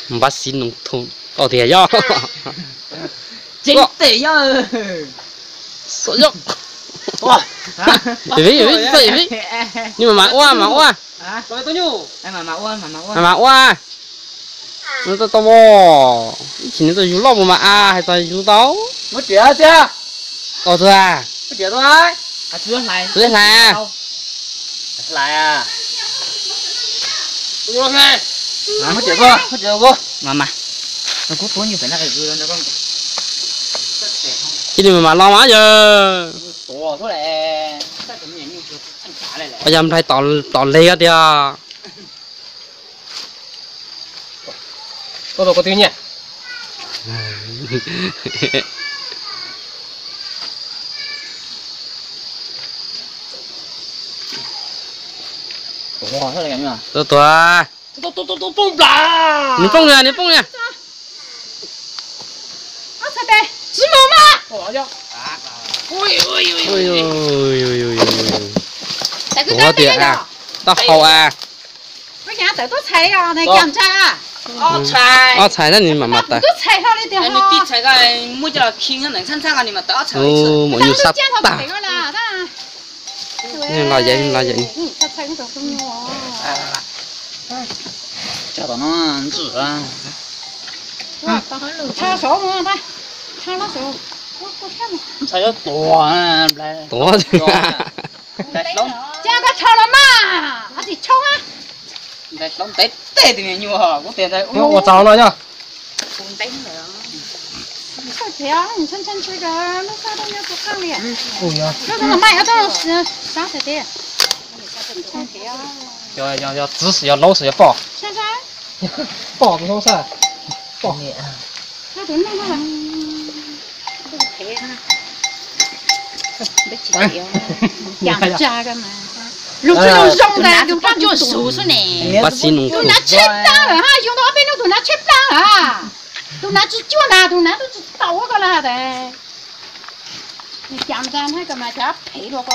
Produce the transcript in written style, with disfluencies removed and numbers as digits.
bắt xin nông thôn có thể do chính tỷ nhá sợ dốc vì nhưng mà mà qua rồi tôi nhu em mà nó to bò chỉ nó tôi rú lông mà hay tôi rú táo mất trẻ chưa to thôi mất trẻ thôi à chưa này lại à tôi này mất trẻ cô mà nó cút cuốn như phải là cái gì đó con chứ đừng mà lo má giờ ủa thôi lẹ bây giờ phải tỏ lê á tia có tiếng nhỉ ủa thôi là cái gì mà tôi bung bla你蹦呀这边直毛吗？我叫ôi tại cái đó đây đó tao hậu cái nhà tại tôi thấy à này kiểm tra à菜那你妈妈的tôi thấy thôi đi你地菜个每只轻能能参啊，你嘛打菜一次。哦没有啥大你拉人他猜个什么叫到那子啊！他手嘛他那手我看嘛才要短来。多的来弄，加个炒了嘛还是炒啊来弄得的面牛哈，我现在我找了呀你快调你趁吃着那啥东西不看了哦呀那他妈买多少啥才的要姿势要老实要抱珊珊抱不好噻抱那怎么弄了这个赔他没钱呀养家干嘛肉是肉肉的用它就熟是呢把心弄都拿切当了哈用到那边都拿切当啊都拿去做拿都拿都倒个了的你讲的那个嘛叫赔了个